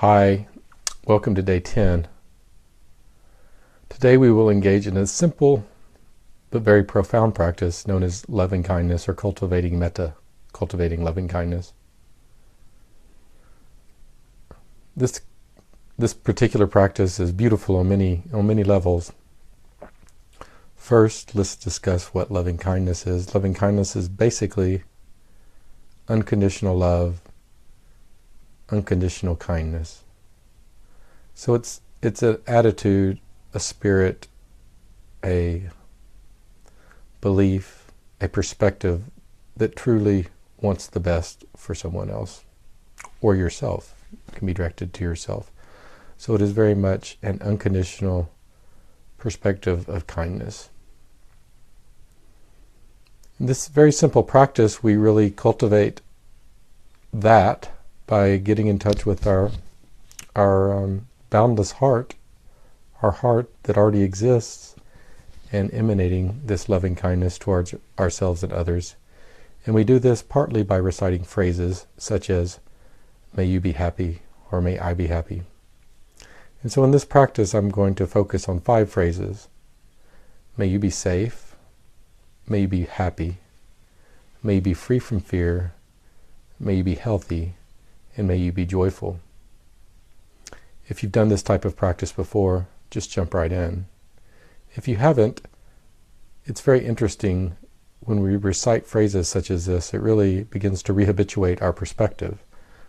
Hi, welcome to day 10. Today we will engage in a simple but very profound practice known as loving kindness, or cultivating metta, cultivating loving kindness. This particular practice is beautiful on many levels. First, let's discuss what loving kindness is. Loving kindness is basically unconditional love, unconditional kindness. So it's an attitude, a spirit, a belief, a perspective that truly wants the best for someone else or yourself. It can be directed to yourself. So it is very much an unconditional perspective of kindness. In this very simple practice, we really cultivate that by getting in touch with our boundless heart, our heart that already exists, and emanating this loving kindness towards ourselves and others. And we do this partly by reciting phrases such as, "May you be happy," or "May I be happy." And so in this practice, I'm going to focus on 5 phrases. May you be safe. May you be happy. May you be free from fear. May you be healthy. And may you be joyful. If you've done this type of practice before, just jump right in. If you haven't, it's very interesting when we recite phrases such as this, it really begins to rehabituate our perspective.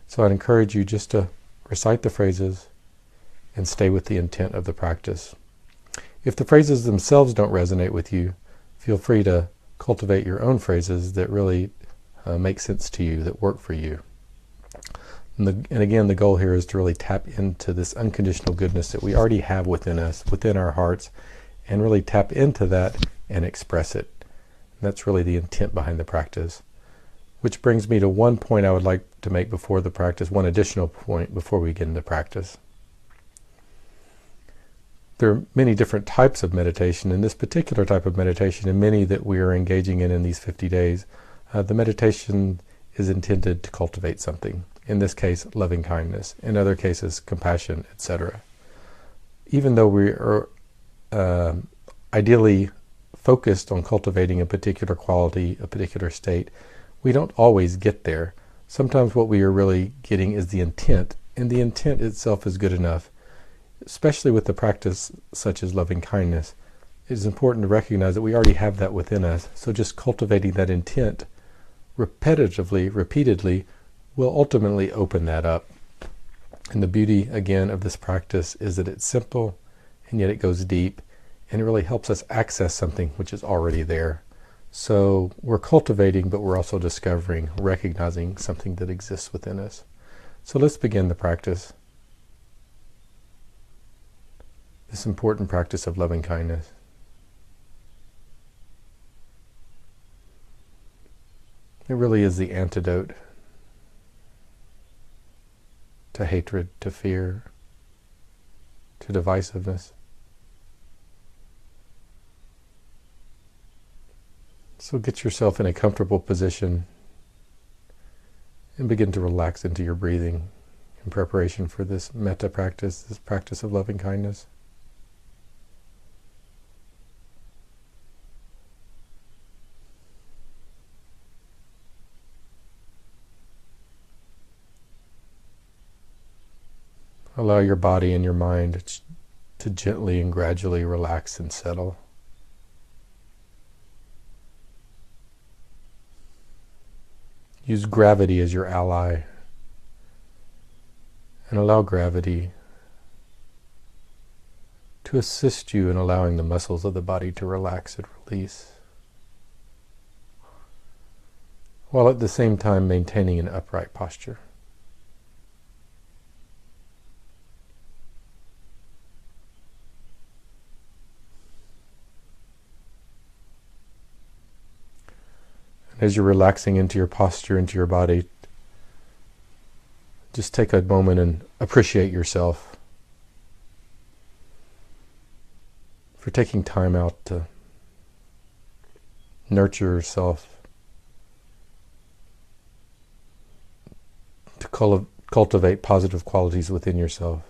So I'd encourage you just to recite the phrases and stay with the intent of the practice. If the phrases themselves don't resonate with you, feel free to cultivate your own phrases that really make sense to you, that work for you. And again, the goal here is to really tap into this unconditional goodness that we already have within us, within our hearts, and really tap into that and express it. And that's really the intent behind the practice. Which brings me to one point I would like to make before the practice, one additional point before we get into practice. There are many different types of meditation. In this particular type of meditation, and many that we are engaging in these 50 days, the meditation is intended to cultivate something. In this case, loving kindness. In other cases, compassion, etc. Even though we are ideally focused on cultivating a particular quality, a particular state, we don't always get there. Sometimes what we are really getting is the intent, and the intent itself is good enough. Especially with the practice such as loving kindness, it is important to recognize that we already have that within us. So just cultivating that intent repetitively, repeatedly, will ultimately open that up. And the beauty, again, of this practice is that it's simple, and yet it goes deep, and it really helps us access something which is already there. So we're cultivating, but we're also discovering, recognizing something that exists within us. So let's begin the practice. This important practice of loving kindness. It really is the antidote to hatred, to fear, to divisiveness. So get yourself in a comfortable position and begin to relax into your breathing in preparation for this metta practice, this practice of loving kindness. Allow your body and your mind to gently and gradually relax and settle. Use gravity as your ally, and allow gravity to assist you in allowing the muscles of the body to relax and release, while at the same time maintaining an upright posture. As you're relaxing into your posture, into your body, just take a moment and appreciate yourself for taking time out to nurture yourself, to cultivate positive qualities within yourself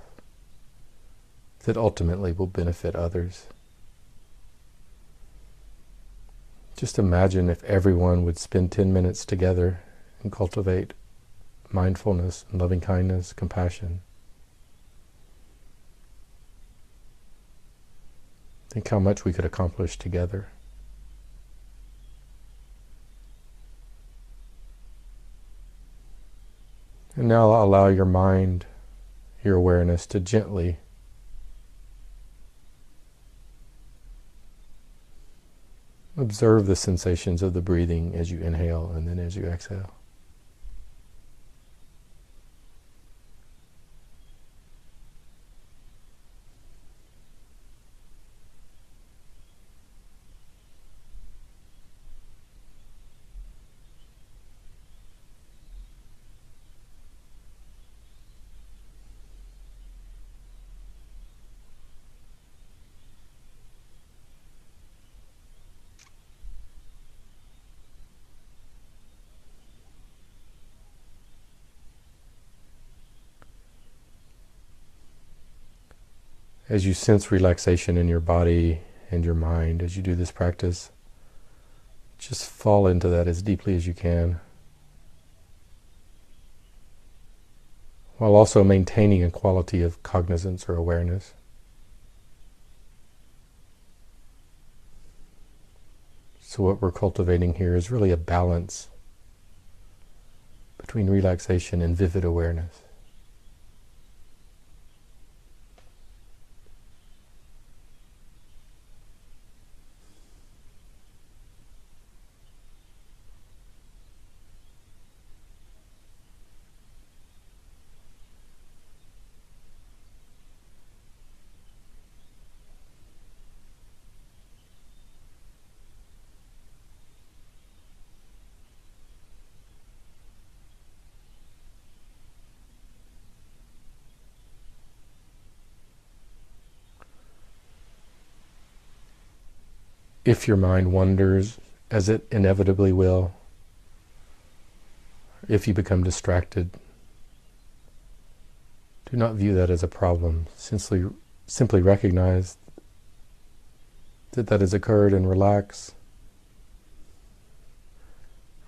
that ultimately will benefit others. Just imagine if everyone would spend 10 minutes together and cultivate mindfulness and loving kindness, compassion. Think how much we could accomplish together. And now allow your mind, your awareness to gently observe the sensations of the breathing as you inhale and then as you exhale. As you sense relaxation in your body and your mind as you do this practice, just fall into that as deeply as you can, while also maintaining a quality of cognizance or awareness. So what we're cultivating here is really a balance between relaxation and vivid awareness. If your mind wanders, as it inevitably will, if you become distracted, do not view that as a problem. Simply recognize that that has occurred and relax,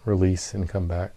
release, and come back.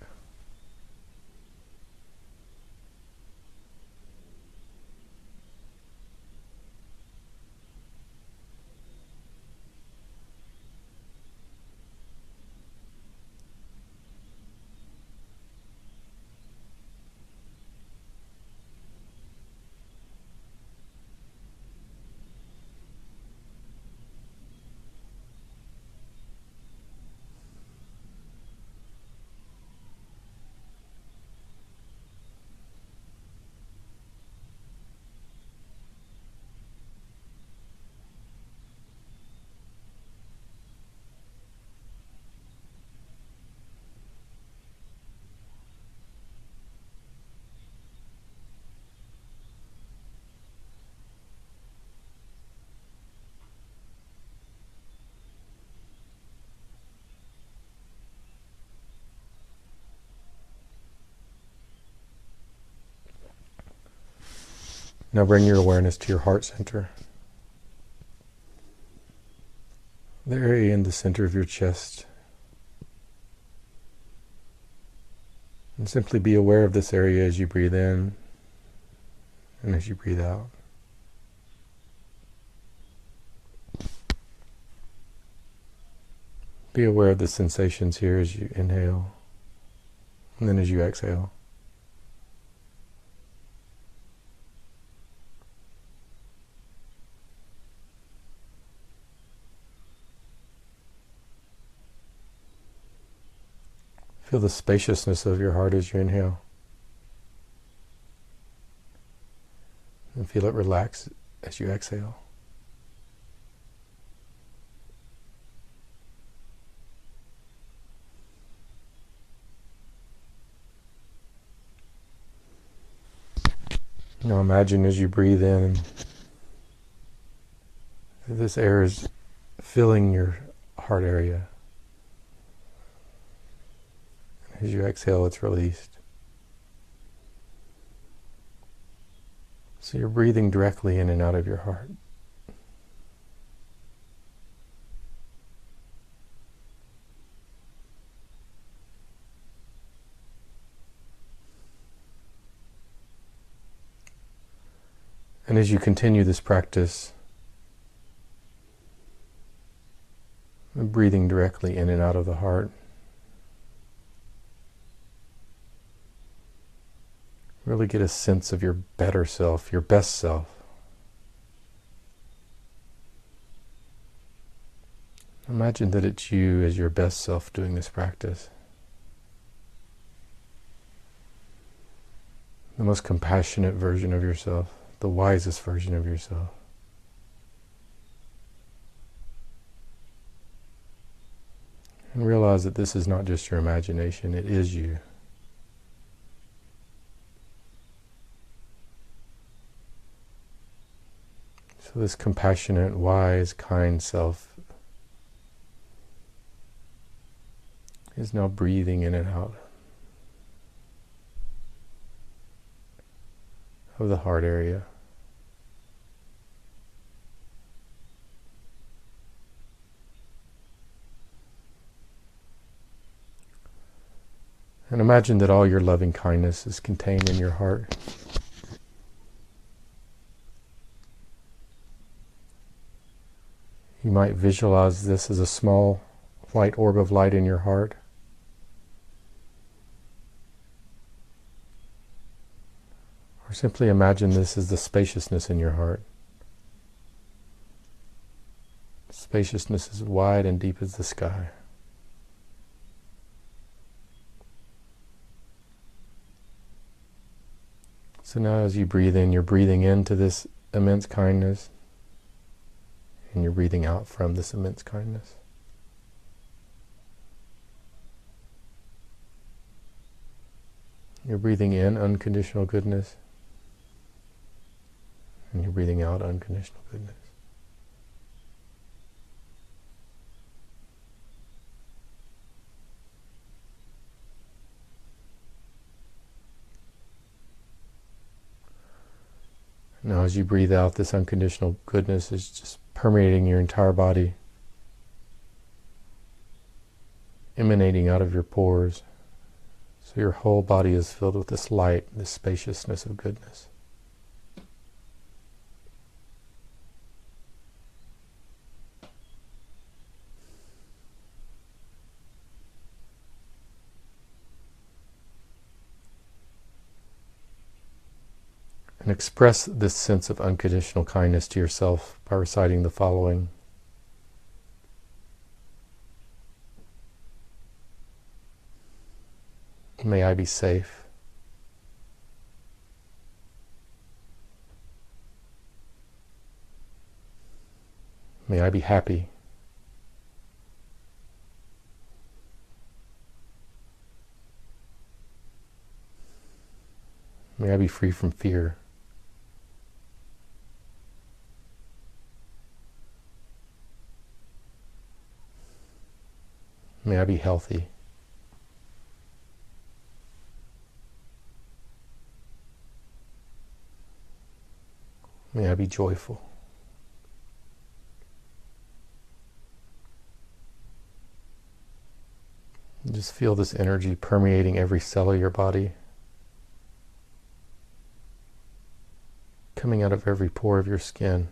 Now bring your awareness to your heart center, the area in the center of your chest. And simply be aware of this area as you breathe in and as you breathe out. Be aware of the sensations here as you inhale and then as you exhale. Feel the spaciousness of your heart as you inhale. And feel it relax as you exhale. Now imagine as you breathe in, this air is filling your heart area. As you exhale, it's released. So you're breathing directly in and out of your heart. And as you continue this practice, breathing directly in and out of the heart, really get a sense of your better self, your best self. Imagine that it's you as your best self doing this practice. The most compassionate version of yourself, the wisest version of yourself. And realize that this is not just your imagination, it is you. So this compassionate, wise, kind self is now breathing in and out of the heart area. And imagine that all your loving kindness is contained in your heart. You might visualize this as a small white orb of light in your heart. Or simply imagine this as the spaciousness in your heart. Spaciousness as wide and deep as the sky. So now as you breathe in, you're breathing into this immense kindness, and you're breathing out from this immense kindness. You're breathing in unconditional goodness, and you're breathing out unconditional goodness. Now as you breathe out, this unconditional goodness is just permeating your entire body, emanating out of your pores. So your whole body is filled with this light, this spaciousness of goodness. And express this sense of unconditional kindness to yourself by reciting the following. May I be safe. May I be happy. May I be free from fear. May I be healthy. May I be joyful. And just feel this energy permeating every cell of your body, coming out of every pore of your skin.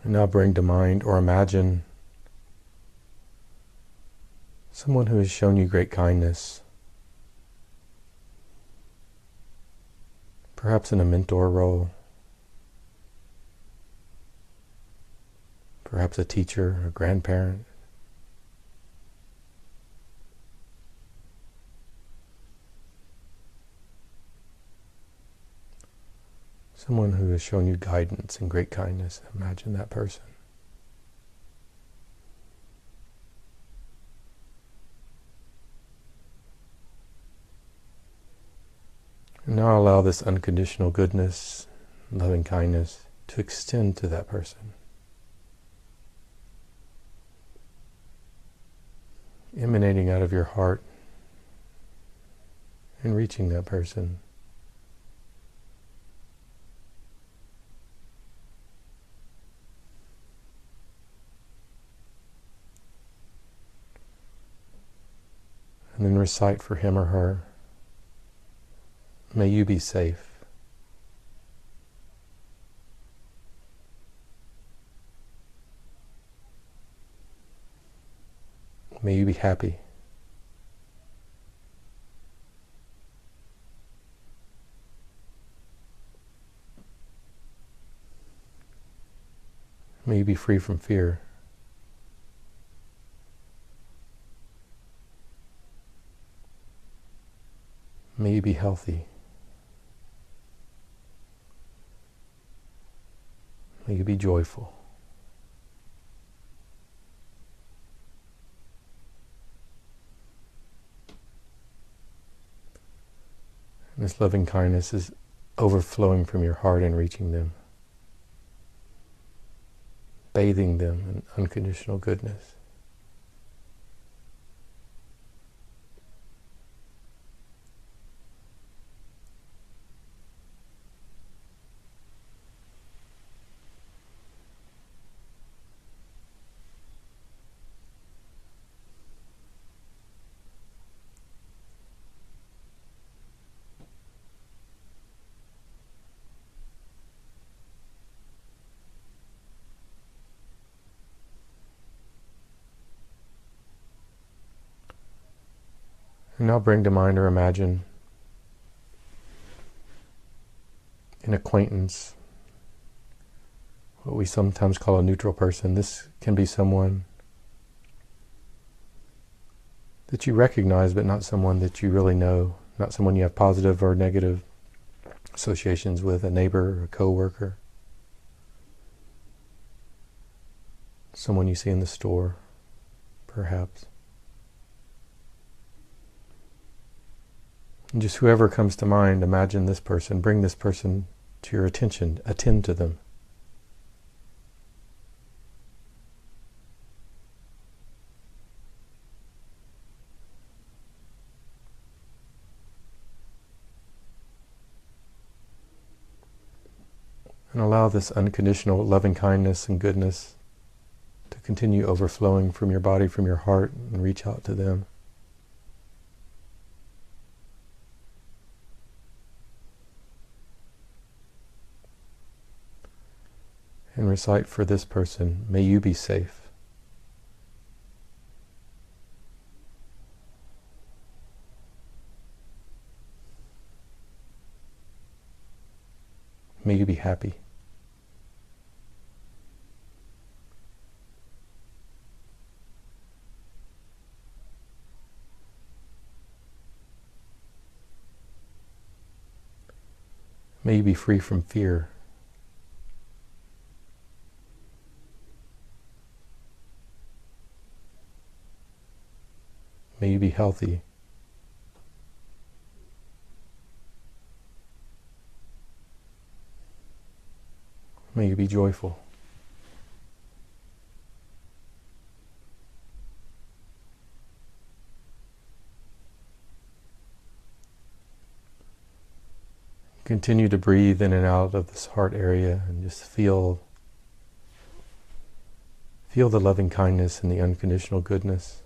And now bring to mind or imagine someone who has shown you great kindness, perhaps in a mentor role, perhaps a teacher, a grandparent. Someone who has shown you guidance and great kindness. Imagine that person. And now allow this unconditional goodness, loving kindness to extend to that person. Emanating out of your heart and reaching that person. And then recite for him or her, may you be safe. May you be happy. May you be free from fear. May you be healthy. May you be joyful. And this loving kindness is overflowing from your heart and reaching them, bathing them in unconditional goodness. And now bring to mind or imagine an acquaintance, what we sometimes call a neutral person. This can be someone that you recognize, but not someone that you really know, not someone you have positive or negative associations with, a neighbor or a coworker, someone you see in the store, perhaps. And just whoever comes to mind, imagine this person, bring this person to your attention, attend to them. And allow this unconditional loving kindness and goodness to continue overflowing from your body, from your heart, and reach out to them. And recite for this person, may you be safe. May you be happy. May you be free from fear. May you be healthy. May you be joyful. Continue to breathe in and out of this heart area and just feel the loving kindness and the unconditional goodness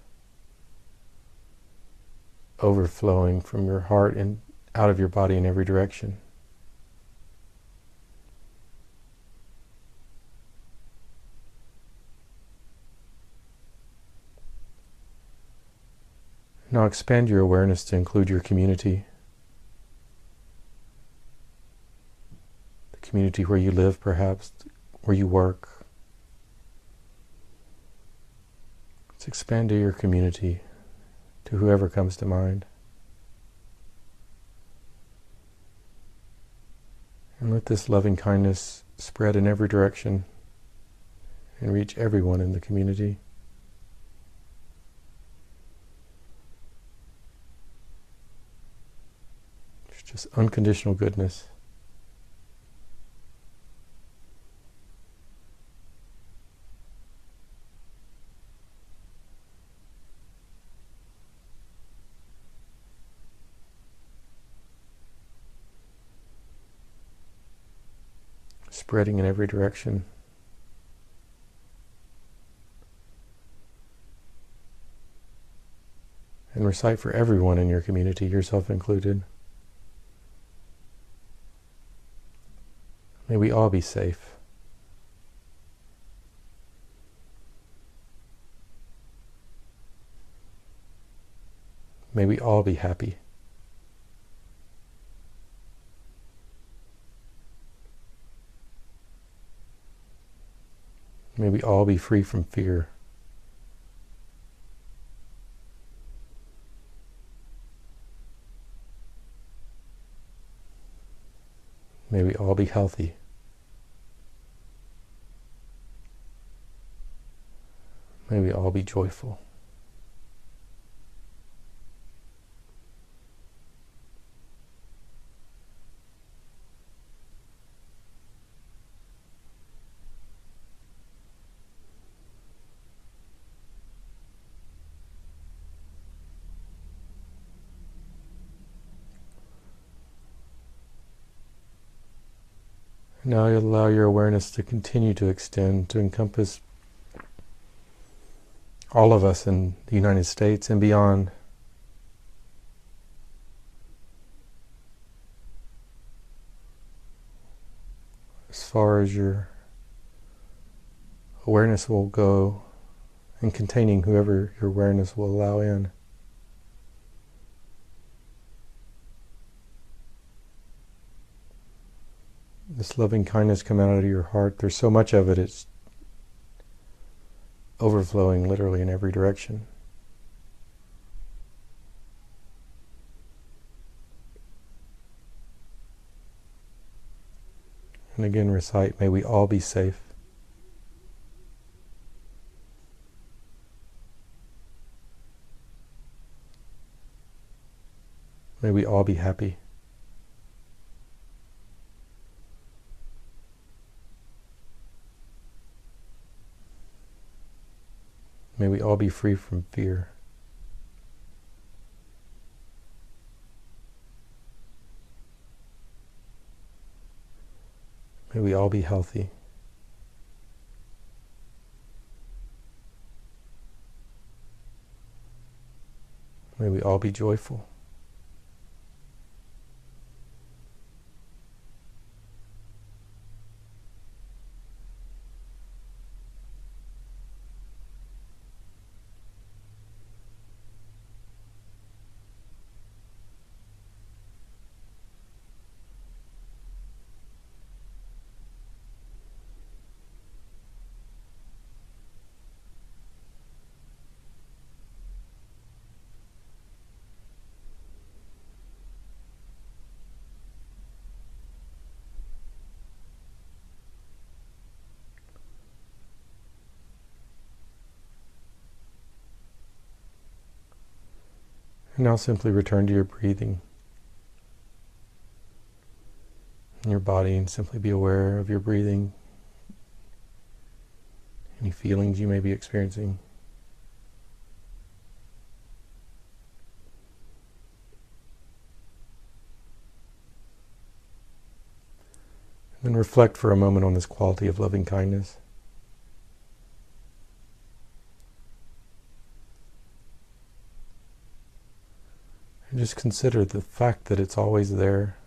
overflowing from your heart and out of your body in every direction. Now expand your awareness to include your community. The community where you live, perhaps, where you work. Let's expand to your community, to whoever comes to mind. And let this loving kindness spread in every direction and reach everyone in the community. It's just unconditional goodness. Spreading in every direction. And recite for everyone in your community, yourself included. May we all be safe. May we all be happy. May we all be free from fear. May we all be healthy. May we all be joyful. Now you allow your awareness to continue to extend, to encompass all of us in the United States and beyond. As far as your awareness will go, and containing whoever your awareness will allow in. This loving kindness come out of your heart. There's so much of it, it's overflowing literally in every direction. And again recite, may we all be safe. May we all be happy. May we all be free from fear. May we all be healthy. May we all be joyful. And now simply return to your breathing in your body and simply be aware of your breathing, any feelings you may be experiencing. And then reflect for a moment on this quality of loving kindness. And just consider the fact that it's always there.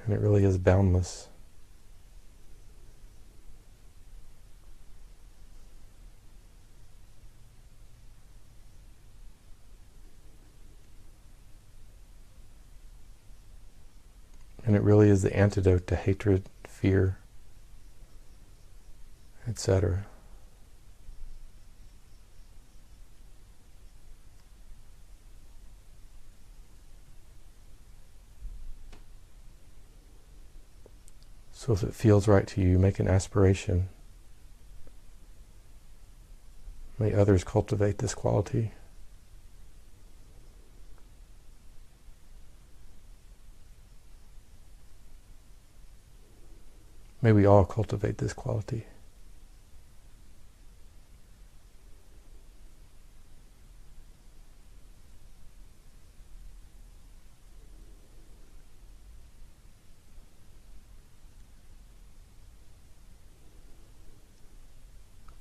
And it really is boundless. And it really is the antidote to hatred, fear, etc. So if it feels right to you, make an aspiration. May others cultivate this quality. May we all cultivate this quality.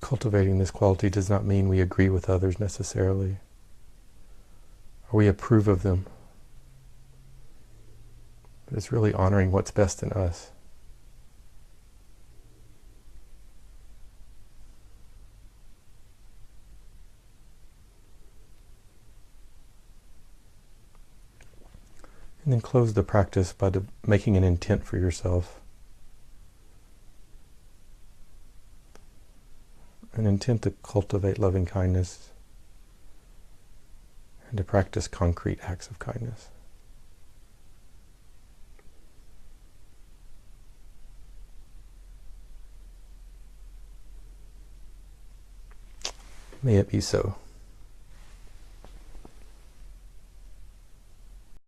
Cultivating this quality does not mean we agree with others necessarily, or we approve of them. But it's really honoring what's best in us. And then close the practice by making an intent for yourself. An intent to cultivate loving kindness and to practice concrete acts of kindness. May it be so.